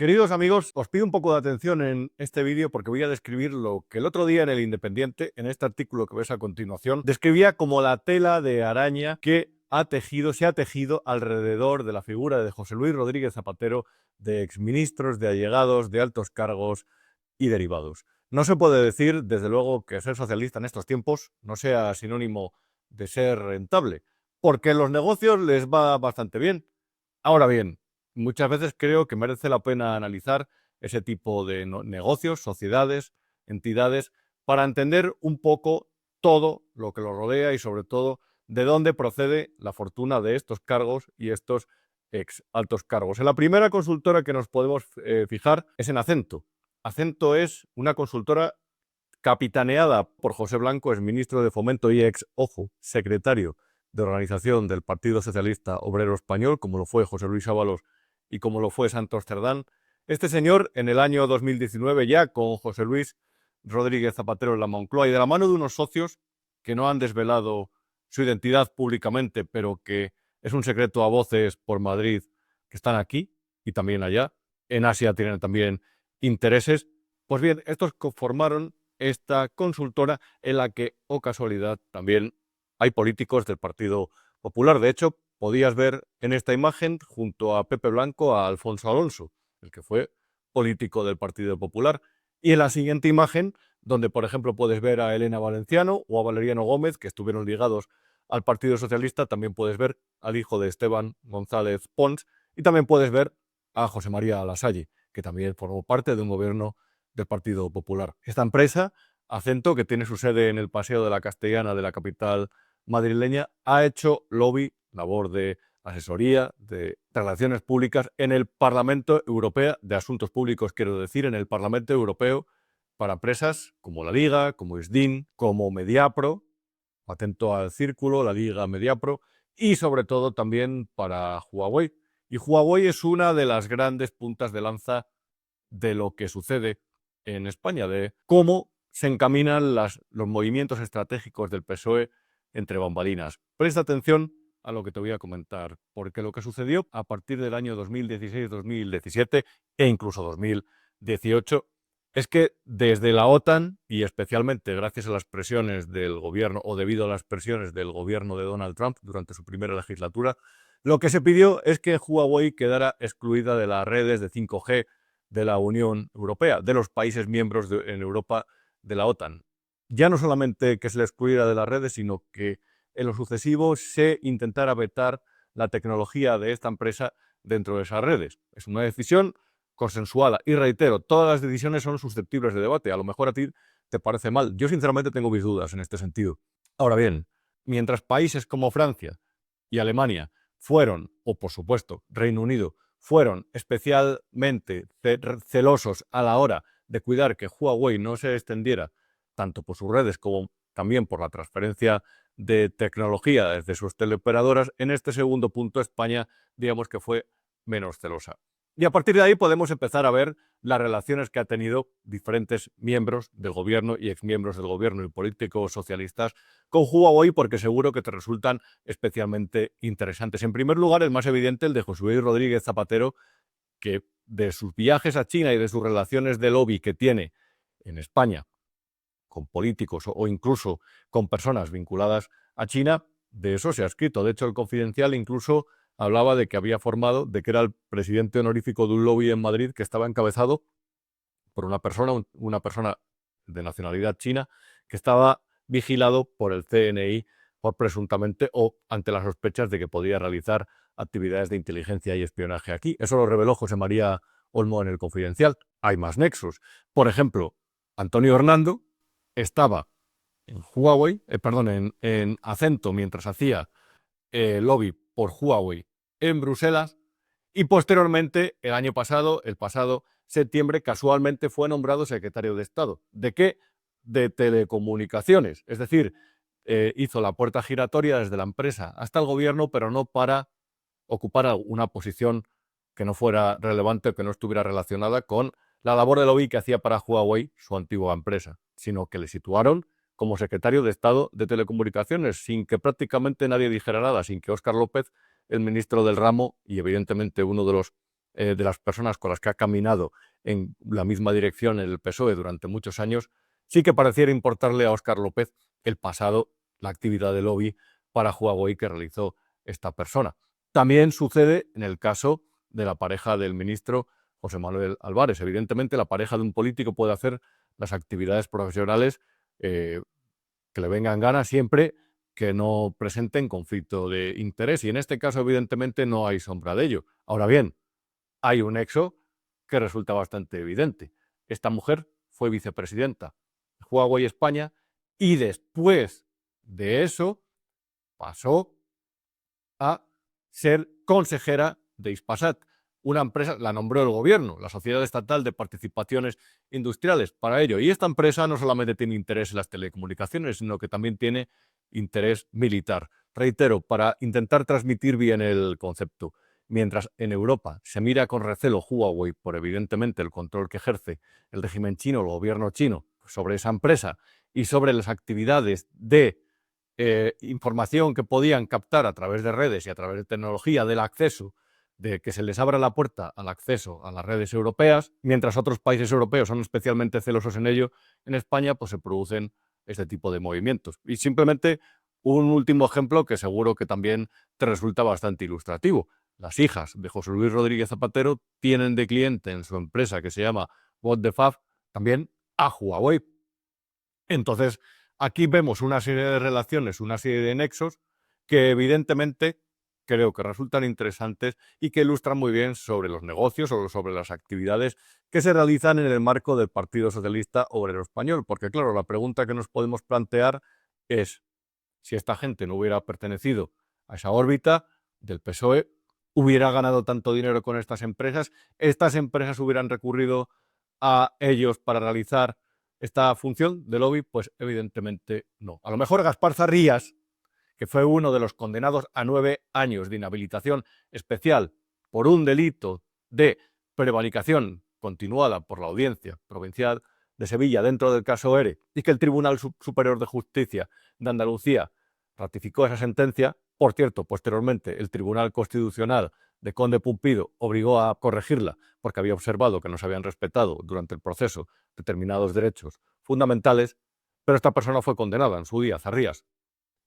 Queridos amigos, os pido un poco de atención en este vídeo porque voy a describir lo que el otro día en El Independiente, en este artículo que ves a continuación, describía como la tela de araña que se ha tejido alrededor de la figura de José Luis Rodríguez Zapatero, de exministros, de allegados, de altos cargos y derivados. No se puede decir, desde luego, que ser socialista en estos tiempos no sea sinónimo de ser rentable, porque en los negocios les va bastante bien. Ahora bien, muchas veces creo que merece la pena analizar ese tipo de negocios, sociedades, entidades, para entender un poco todo lo que los rodea y sobre todo de dónde procede la fortuna de estos cargos y estos ex altos cargos. En la primera consultora que nos podemos fijar es en Acento. Acento es una consultora capitaneada por José Blanco, ex ministro de Fomento y ex, ojo, secretario de organización del Partido Socialista Obrero Español, como lo fue José Luis Ábalos y como lo fue Santos Cerdán. Este señor, en el año 2019, ya con José Luis Rodríguez Zapatero en la Moncloa y de la mano de unos socios que no han desvelado su identidad públicamente, pero que es un secreto a voces por Madrid, que están aquí y también allá. En Asia tienen también intereses. Pues bien, estos formaron esta consultora en la que, oh casualidad, también hay políticos del Partido Popular. De hecho, podías ver en esta imagen, junto a Pepe Blanco, a Alfonso Alonso, el que fue político del Partido Popular. Y en la siguiente imagen, donde por ejemplo puedes ver a Elena Valenciano o a Valeriano Gómez, que estuvieron ligados al Partido Socialista, también puedes ver al hijo de Esteban González Pons y también puedes ver a José María Lasalle, que también formó parte de un gobierno del Partido Popular. Esta empresa, Acento, que tiene su sede en el Paseo de la Castellana de la capital madrileña, ha hecho lobby, labor de asesoría, de relaciones públicas en el Parlamento Europeo, de Asuntos Públicos, quiero decir, en el Parlamento Europeo, para empresas como la Liga, como ISDIN, como Mediapro, atento al círculo, la Liga Mediapro, y sobre todo también para Huawei. Y Huawei es una de las grandes puntas de lanza de lo que sucede en España, de cómo se encaminan los movimientos estratégicos del PSOE entre bambalinas. Presta atención a lo que te voy a comentar, porque lo que sucedió a partir del año 2016, 2017 e incluso 2018 es que desde la OTAN, y especialmente gracias a las presiones del gobierno o debido a las presiones del gobierno de Donald Trump durante su primera legislatura, lo que se pidió es que Huawei quedara excluida de las redes de 5G de la Unión Europea, de los países miembros en Europa de la OTAN. Ya no solamente que se le excluyera de las redes, sino que en lo sucesivo se intentara vetar la tecnología de esta empresa dentro de esas redes. Es una decisión consensuada y reitero, todas las decisiones son susceptibles de debate. A lo mejor a ti te parece mal. Yo sinceramente tengo mis dudas en este sentido. Ahora bien, mientras países como Francia y Alemania fueron, o por supuesto Reino Unido, fueron especialmente celosos a la hora de cuidar que Huawei no se extendiera tanto por sus redes como también por la transferencia de tecnología desde sus teleoperadoras, en este segundo punto España, digamos que fue menos celosa. Y a partir de ahí podemos empezar a ver las relaciones que ha tenido diferentes miembros del gobierno y exmiembros del gobierno y políticos socialistas con Huawei, porque seguro que te resultan especialmente interesantes. En primer lugar, el más evidente, el de José Luis Rodríguez Zapatero, que de sus viajes a China y de sus relaciones de lobby que tiene en España con políticos o incluso con personas vinculadas a China, de eso se ha escrito. De hecho, el Confidencial incluso hablaba de que había formado, de que era el presidente honorífico de un lobby en Madrid que estaba encabezado por una persona de nacionalidad china, que estaba vigilado por el CNI por presuntamente o ante las sospechas de que podía realizar actividades de inteligencia y espionaje aquí. Eso lo reveló José María Olmo en el Confidencial. Hay más nexos. Por ejemplo, Antonio Hernando estaba en Huawei, en Acento mientras hacía lobby por Huawei en Bruselas y posteriormente, el pasado septiembre, casualmente fue nombrado secretario de Estado. ¿De qué? De telecomunicaciones. Es decir, hizo la puerta giratoria desde la empresa hasta el gobierno, pero no para ocupar una posición que no fuera relevante, que no estuviera relacionada con la labor de lobby que hacía para Huawei, su antigua empresa, sino que le situaron como secretario de Estado de Telecomunicaciones, sin que prácticamente nadie dijera nada, sin que Óscar López, el ministro del ramo y evidentemente uno de los de las personas con las que ha caminado en la misma dirección en el PSOE durante muchos años, sí que pareciera importarle a Óscar López el pasado, la actividad de lobby para Huawei que realizó esta persona. También sucede en el caso de la pareja del ministro José Manuel Álvarez. Evidentemente, la pareja de un político puede hacer las actividades profesionales que le vengan ganas siempre que no presenten conflicto de interés. Y en este caso, evidentemente, no hay sombra de ello. Ahora bien, hay un nexo que resulta bastante evidente. Esta mujer fue vicepresidenta de Huawei España y después de eso pasó a ser consejera de Hispasat, una empresa, la nombró el gobierno, la Sociedad Estatal de Participaciones Industriales, para ello. Y esta empresa no solamente tiene interés en las telecomunicaciones, sino que también tiene interés militar. Reitero, para intentar transmitir bien el concepto, mientras en Europa se mira con recelo Huawei por evidentemente el control que ejerce el régimen chino, el gobierno chino, sobre esa empresa y sobre las actividades de información que podían captar a través de redes y a través de tecnología del acceso, de que se les abra la puerta al acceso a las redes europeas, mientras otros países europeos son especialmente celosos en ello, en España pues se producen este tipo de movimientos. Y simplemente un último ejemplo que seguro que también te resulta bastante ilustrativo. Las hijas de José Luis Rodríguez Zapatero tienen de cliente en su empresa que se llama What the Fab también a Huawei. Entonces, aquí vemos una serie de relaciones, una serie de nexos que evidentemente creo que resultan interesantes y que ilustran muy bien sobre los negocios o sobre las actividades que se realizan en el marco del Partido Socialista Obrero Español. Porque claro, la pregunta que nos podemos plantear es si esta gente no hubiera pertenecido a esa órbita del PSOE, hubiera ganado tanto dinero con estas empresas hubieran recurrido a ellos para realizar esta función de lobby, pues evidentemente no. A lo mejor Gaspar Zarrías, que fue uno de los condenados a 9 años de inhabilitación especial por un delito de prevaricación continuada por la Audiencia Provincial de Sevilla dentro del caso ERE, y que el Tribunal Superior de Justicia de Andalucía ratificó esa sentencia. Por cierto, posteriormente el Tribunal Constitucional de Conde Pumpido obligó a corregirla porque había observado que no se habían respetado durante el proceso determinados derechos fundamentales, pero esta persona fue condenada en su día, Zarrías.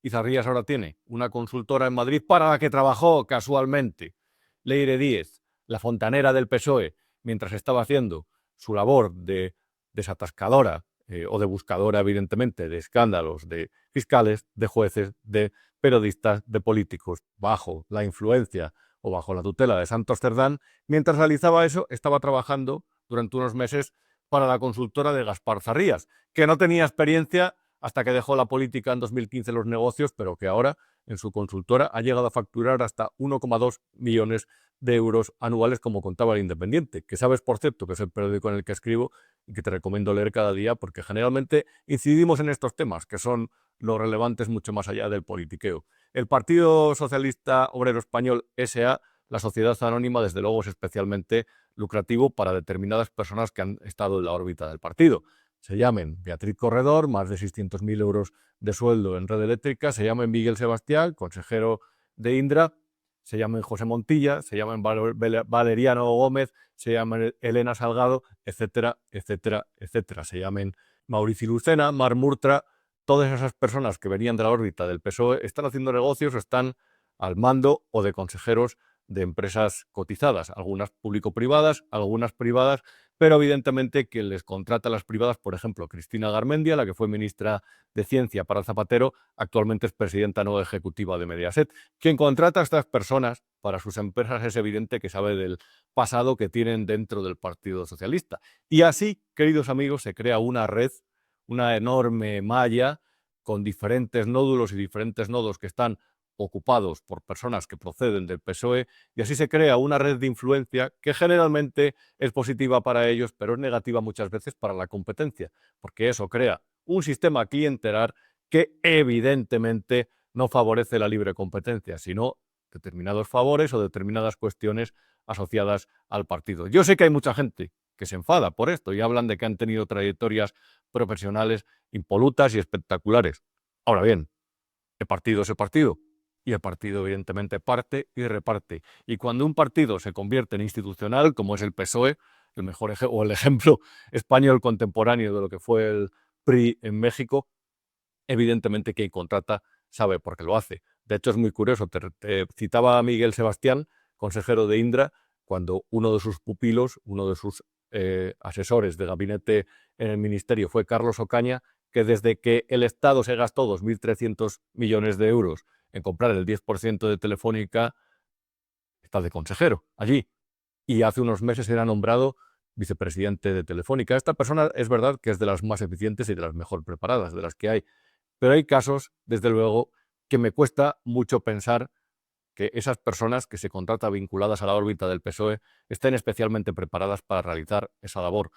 Y Zarrías ahora tiene una consultora en Madrid para la que trabajó casualmente Leire Díez, la fontanera del PSOE, mientras estaba haciendo su labor de desatascadora o de buscadora, evidentemente, de escándalos de fiscales, de jueces, de periodistas, de políticos, bajo la influencia o bajo la tutela de Santos Cerdán. Mientras realizaba eso, estaba trabajando durante unos meses para la consultora de Gaspar Zarrías, que no tenía experiencia hasta que dejó la política en 2015 los negocios, pero que ahora en su consultora ha llegado a facturar hasta 1,2 millones de euros anuales, como contaba el Independiente, que sabes, por cierto, que es el periódico en el que escribo y que te recomiendo leer cada día, porque generalmente incidimos en estos temas, que son los relevantes mucho más allá del politiqueo. El Partido Socialista Obrero Español S.A., la sociedad anónima, desde luego es especialmente lucrativo para determinadas personas que han estado en la órbita del partido. Se llamen Beatriz Corredor, más de 600.000 euros de sueldo en red eléctrica, se llamen Miguel Sebastián, consejero de Indra, se llamen José Montilla, se llamen Valeriano Gómez, se llamen Elena Salgado, etcétera, etcétera, etcétera. Se llamen Mauricio Lucena, Mar Murtra. Todas esas personas que venían de la órbita del PSOE están haciendo negocios, están al mando o de consejeros de empresas cotizadas, algunas público-privadas, algunas privadas, pero evidentemente quien les contrata a las privadas, por ejemplo, Cristina Garmendia, la que fue ministra de Ciencia para Zapatero, actualmente es presidenta no ejecutiva de Mediaset. Quien contrata a estas personas para sus empresas es evidente que sabe del pasado que tienen dentro del Partido Socialista. Y así, queridos amigos, se crea una red, una enorme malla con diferentes nódulos y diferentes nodos que están ocupados por personas que proceden del PSOE, y así se crea una red de influencia que generalmente es positiva para ellos, pero es negativa muchas veces para la competencia, porque eso crea un sistema clientelar que evidentemente no favorece la libre competencia, sino determinados favores o determinadas cuestiones asociadas al partido. Yo sé que hay mucha gente que se enfada por esto y hablan de que han tenido trayectorias profesionales impolutas y espectaculares. Ahora bien, el partido es el partido. y el partido evidentemente parte y reparte. Y cuando un partido se convierte en institucional, como es el PSOE, el mejor o el ejemplo español contemporáneo de lo que fue el PRI en México, evidentemente quien contrata sabe por qué lo hace. De hecho, es muy curioso. Te citaba a Miguel Sebastián, consejero de Indra, cuando uno de sus pupilos, uno de sus asesores de gabinete en el ministerio fue Carlos Ocaña, que desde que el Estado se gastó 2.300 millones de euros en comprar el 10% de Telefónica, está de consejero allí. Y hace unos meses era nombrado vicepresidente de Telefónica. Esta persona es verdad que es de las más eficientes y de las mejor preparadas, de las que hay. Pero hay casos, desde luego, que me cuesta mucho pensar que esas personas que se contrata vinculadas a la órbita del PSOE estén especialmente preparadas para realizar esa labor.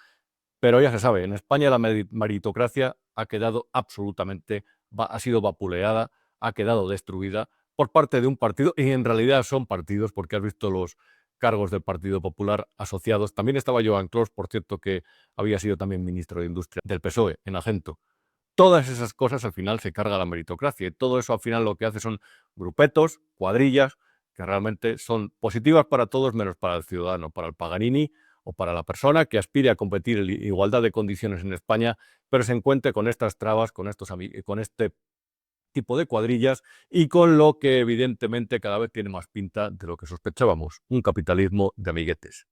Pero ya se sabe, en España la meritocracia ha quedado absolutamente, ha sido vapuleada, ha quedado destruida por parte de un partido, y en realidad son partidos, porque has visto los cargos del Partido Popular asociados. También estaba Joan Clos, por cierto, que había sido también ministro de Industria del PSOE en Agento. Todas esas cosas al final se carga la meritocracia, y todo eso al final lo que hace son grupetos, cuadrillas, que realmente son positivas para todos menos para el ciudadano, para el Paganini o para la persona que aspire a competir en igualdad de condiciones en España, pero se encuentre con estas trabas, con este tipo de cuadrillas y con lo que evidentemente cada vez tiene más pinta de lo que sospechábamos, un capitalismo de amiguetes.